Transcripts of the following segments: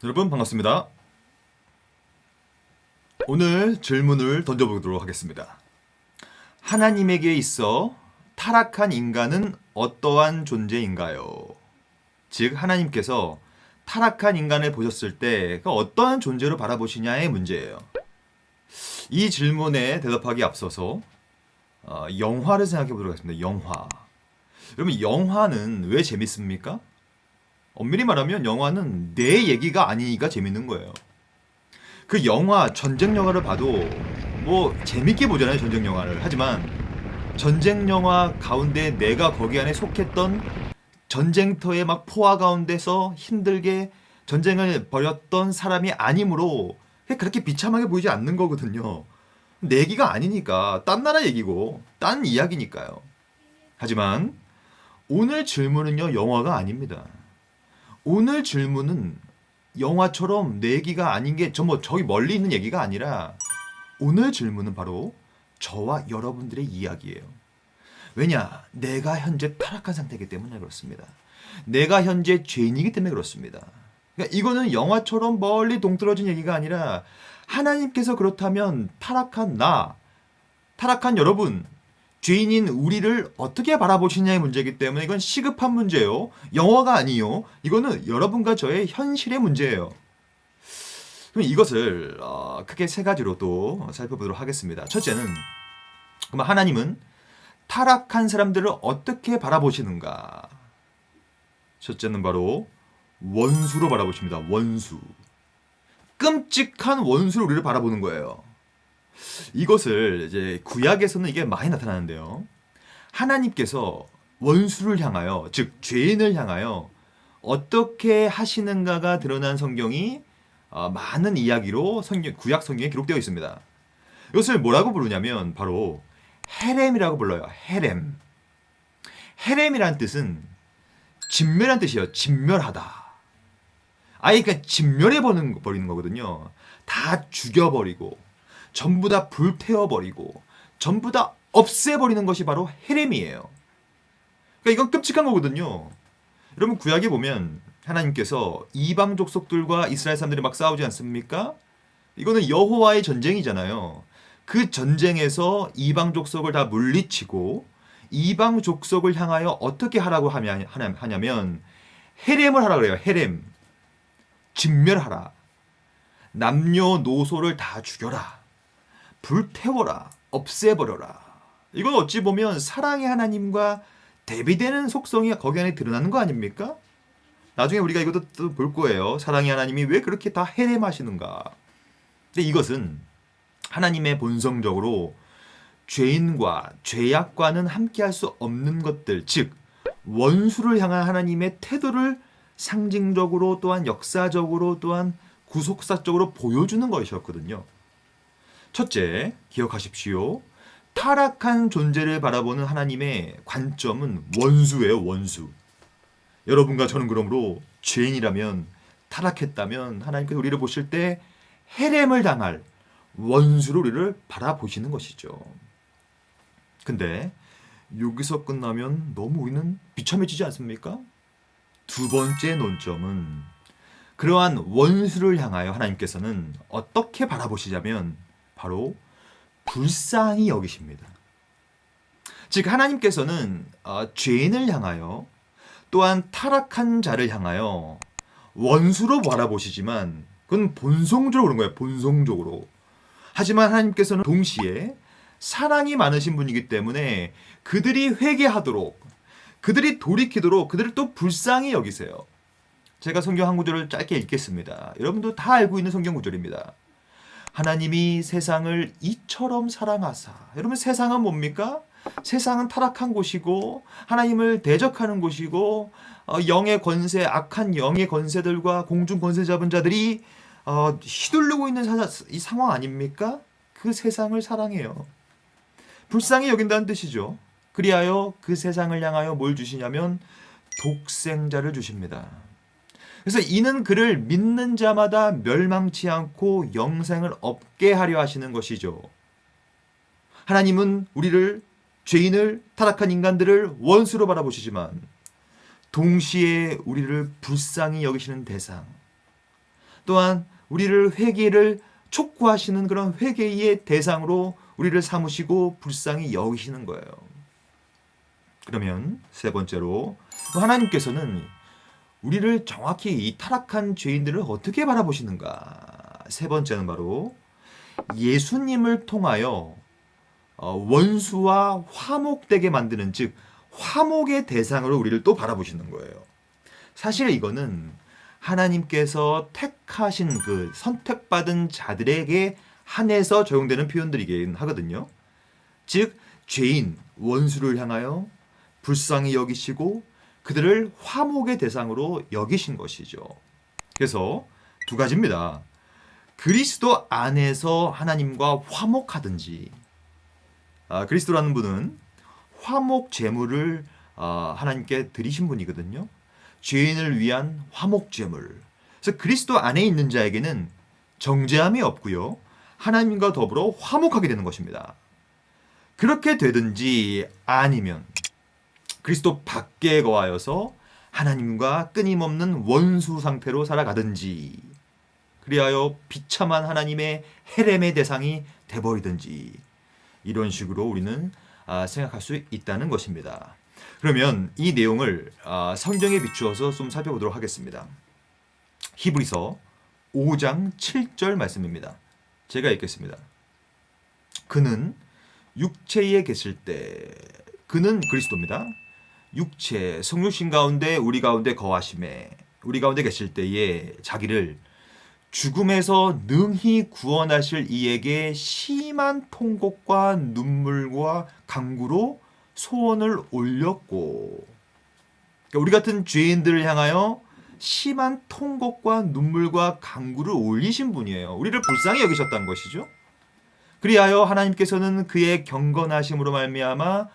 여러분 반갑습니다. 오늘 질문을 던져보도록 하겠습니다. 하나님에게 있어 타락한 인간은 어떠한 존재인가요? 즉 하나님께서 타락한 인간을 보셨을 때 어떠한 존재로 바라보시냐의 문제예요. 이 질문에 대답하기 앞서서 영화를 생각해 보도록 하겠습니다. 영화. 여러분 영화는 왜 재밌습니까? 엄밀히 말하면 영화는 내 얘기가 아니니까 재밌는 거예요. 그 영화, 전쟁 영화를 봐도 뭐 재밌게 보잖아요, 전쟁 영화를. 하지만 전쟁 영화 가운데 내가 거기 안에 속했던 전쟁터의 막 포화 가운데서 힘들게 전쟁을 벌였던 사람이 아니므로 그렇게 비참하게 보이지 않는 거거든요. 내 얘기가 아니니까 딴 나라 얘기고 딴 이야기니까요. 하지만 오늘 질문은요, 영화가 아닙니다. 오늘 질문은 영화처럼 내 얘기가 아닌 게 저기 멀리 있는 얘기가 아니라 오늘 질문은 바로 저와 여러분들의 이야기예요. 왜냐? 내가 현재 타락한 상태이기 때문에 그렇습니다. 내가 현재 죄인이기 때문에 그렇습니다. 그러니까 이거는 영화처럼 멀리 동떨어진 얘기가 아니라 하나님께서 그렇다면 타락한 여러분, 죄인인 우리를 어떻게 바라보시냐의 문제이기 때문에 이건 시급한 문제예요. 영화가 아니요. 이거는 여러분과 저의 현실의 문제예요. 그럼 이것을 크게 세 가지로 또 살펴보도록 하겠습니다. 첫째는 그럼 하나님은 타락한 사람들을 어떻게 바라보시는가? 첫째는 바로 원수로 바라보십니다. 원수. 끔찍한 원수로 우리를 바라보는 거예요. 이것을 이제 구약에서는 이게 많이 나타나는데요. 하나님께서 원수를 향하여, 즉 죄인을 향하여 어떻게 하시는가가 드러난 성경이 많은 이야기로 구약 성경에 기록되어 있습니다. 이것을 뭐라고 부르냐면 바로 헤렘이라고 불러요. 헤렘. 헤렘이란 뜻은 진멸한 뜻이에요. 진멸하다. 아예 그냥 진멸해 버리는 거거든요. 다 죽여버리고 전부 다 불태워버리고 전부 다 없애버리는 것이 바로 헤렘이에요. 그러니까 이건 끔찍한 거거든요. 여러분 구약에 보면 하나님께서 이방 족속들과 이스라엘 사람들이 막 싸우지 않습니까? 이거는 여호와의 전쟁이잖아요. 그 전쟁에서 이방 족속을 다 물리치고 이방 족속을 향하여 어떻게 하라고 하냐면 헤렘을 하라 그래요. 헤렘. 진멸하라. 남녀노소를 다 죽여라. 불태워라. 없애버려라. 이건 어찌 보면 사랑의 하나님과 대비되는 속성이 거기 안에 드러나는 거 아닙니까? 나중에 우리가 이것도 또 볼 거예요. 사랑의 하나님이 왜 그렇게 다 헤렘하시는가. 근데 이것은 하나님의 본성적으로 죄인과 죄악과는 함께할 수 없는 것들, 즉 원수를 향한 하나님의 태도를 상징적으로 또한 역사적으로 또한 구속사적으로 보여주는 것이었거든요. 첫째, 기억하십시오. 타락한 존재를 바라보는 하나님의 관점은 원수예요, 원수. 여러분과 저는 그러므로 죄인이라면, 타락했다면 하나님께서 우리를 보실 때 헤렘을 당할 원수로 우리를 바라보시는 것이죠. 근데 여기서 끝나면 너무 우리는 비참해지지 않습니까? 두 번째 논점은 그러한 원수를 향하여 하나님께서는 어떻게 바라보시자면 바로 불쌍히 여기십니다. 즉 하나님께서는 죄인을 향하여 또한 타락한 자를 향하여 원수로 바라보시지만 그건 본성적으로 그런 거예요. 본성적으로. 하지만 하나님께서는 동시에 사랑이 많으신 분이기 때문에 그들이 회개하도록 그들이 돌이키도록 그들을 또 불쌍히 여기세요. 제가 성경 한 구절을 짧게 읽겠습니다. 여러분도 다 알고 있는 성경 구절입니다. 하나님이 세상을 이처럼 사랑하사. 여러분 세상은 뭡니까? 세상은 타락한 곳이고 하나님을 대적하는 곳이고 영의 권세, 악한 영의 권세들과 공중 권세 잡은 자들이 휘둘르고 있는 이 상황 아닙니까? 그 세상을 사랑해요. 불쌍히 여긴다는 뜻이죠. 그리하여 그 세상을 향하여 뭘 주시냐면 독생자를 주십니다. 그래서 이는 그를 믿는 자마다 멸망치 않고 영생을 얻게 하려 하시는 것이죠. 하나님은 우리를 죄인을 타락한 인간들을 원수로 바라보시지만 동시에 우리를 불쌍히 여기시는 대상 또한 우리를 회개를 촉구하시는 그런 회개의 대상으로 우리를 삼으시고 불쌍히 여기시는 거예요. 그러면 세 번째로 하나님께서는 우리를 정확히 이 타락한 죄인들을 어떻게 바라보시는가? 세 번째는 바로 예수님을 통하여 원수와 화목되게 만드는, 즉 화목의 대상으로 우리를 또 바라보시는 거예요. 사실 이거는 하나님께서 택하신 그 선택받은 자들에게 한해서 적용되는 표현들이긴 하거든요. 즉 죄인, 원수를 향하여 불쌍히 여기시고 그들을 화목의 대상으로 여기신 것이죠. 그래서 두 가지입니다. 그리스도 안에서 하나님과 화목하든지, 그리스도라는 분은 화목 제물을 하나님께 드리신 분이거든요. 죄인을 위한 화목 제물. 그래서 그리스도 안에 있는 자에게는 정죄함이 없고요. 하나님과 더불어 화목하게 되는 것입니다. 그렇게 되든지 아니면 그리스도 밖에 거하여서 하나님과 끊임없는 원수 상태로 살아가든지, 그리하여 비참한 하나님의 헤렘의 대상이 돼버리든지, 이런 식으로 우리는 생각할 수 있다는 것입니다. 그러면 이 내용을 성경에 비추어서 좀 살펴보도록 하겠습니다. 히브리서 5장 7절 말씀입니다. 제가 읽겠습니다. 그는 육체에 계실 때, 그는 그리스도입니다. 육체, 성육신 가운데 우리 가운데 거하심에, 우리 가운데 계실 때에 자기를 죽음에서 능히 구원하실 이에게 심한 통곡과 눈물과 간구로 소원을 올렸고, 그러니까 우리 같은 죄인들을 향하여 심한 통곡과 눈물과 간구를 올리신 분이에요. 우리를 불쌍히 여기셨다는 것이죠. 그리하여 하나님께서는 그의 경건하심으로 말미암아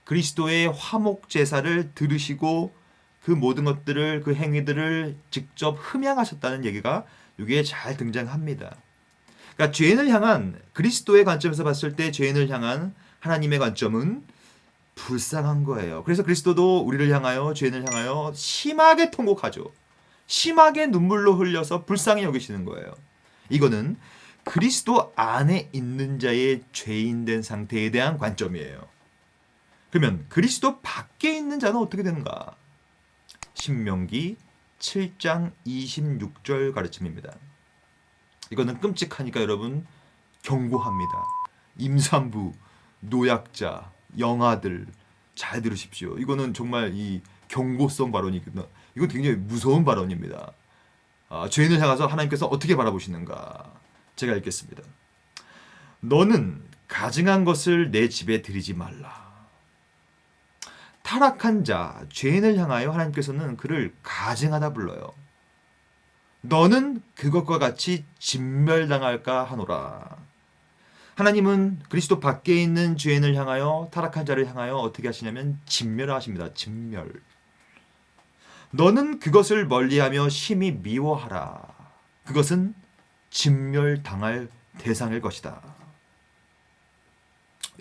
그리스도의 화목 제사를 들으시고 그 모든 것들을, 그 행위들을 직접 흠양하셨다는 얘기가 여기에 잘 등장합니다. 그러니까 죄인을 향한, 그리스도의 관점에서 봤을 때 죄인을 향한 하나님의 관점은 불쌍한 거예요. 그래서 그리스도도 우리를 향하여, 죄인을 향하여 심하게 통곡하죠. 심하게 눈물로 흘려서 불쌍히 여기시는 거예요. 이거는 그리스도 안에 있는 자의 죄인된 상태에 대한 관점이에요. 그러면 그리스도 밖에 있는 자는 어떻게 되는가? 신명기 7장 26절 가르침입니다. 이거는 끔찍하니까 여러분 경고합니다. 임산부, 노약자, 영아들 잘 들으십시오. 이거는 정말 이 경고성 발언이거든요. 이건 굉장히 무서운 발언입니다. 죄인을 향해서 하나님께서 어떻게 바라보시는가? 제가 읽겠습니다. 너는 가증한 것을 내 집에 들이지 말라. 타락한 자, 죄인을 향하여 하나님께서는 그를 가증하다 불러요. 너는 그것과 같이 진멸당할까 하노라. 하나님은 그리스도 밖에 있는 죄인을 향하여, 타락한 자를 향하여 어떻게 하시냐면 진멸하십니다. 진멸. 너는 그것을 멀리하며 심히 미워하라. 그것은 진멸당할 대상일 것이다.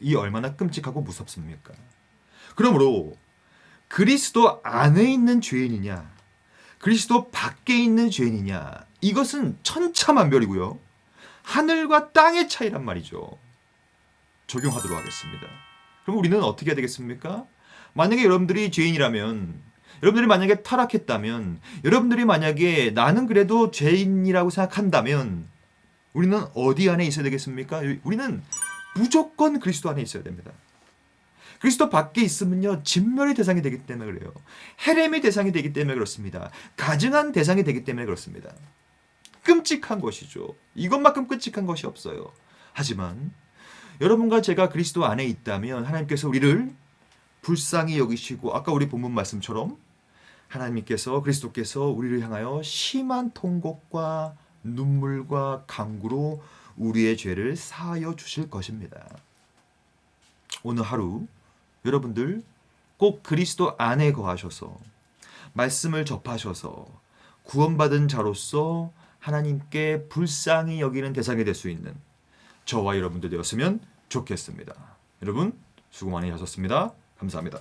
이 얼마나 끔찍하고 무섭습니까? 그러므로 그리스도 안에 있는 죄인이냐, 그리스도 밖에 있는 죄인이냐, 이것은 천차만별이고요. 하늘과 땅의 차이란 말이죠. 적용하도록 하겠습니다. 그럼 우리는 어떻게 해야 되겠습니까? 만약에 여러분들이 죄인이라면, 여러분들이 만약에 타락했다면, 여러분들이 만약에 나는 그래도 죄인이라고 생각한다면 우리는 어디 안에 있어야 되겠습니까? 우리는 무조건 그리스도 안에 있어야 됩니다. 그리스도 밖에 있으면요, 진멸의 대상이 되기 때문에 그래요. 헤렘의 대상이 되기 때문에 그렇습니다. 가증한 대상이 되기 때문에 그렇습니다. 끔찍한 것이죠. 이것만큼 끔찍한 것이 없어요. 하지만 여러분과 제가 그리스도 안에 있다면 하나님께서 우리를 불쌍히 여기시고, 아까 우리 본문 말씀처럼 하나님께서, 그리스도께서 우리를 향하여 심한 통곡과 눈물과 간구로 우리의 죄를 사하여 주실 것입니다. 오늘 하루 여러분들 꼭 그리스도 안에 거하셔서 말씀을 접하셔서 구원받은 자로서 하나님께 불쌍히 여기는 대상이 될 수 있는 저와 여러분들 되었으면 좋겠습니다. 여러분 수고 많이 하셨습니다. 감사합니다.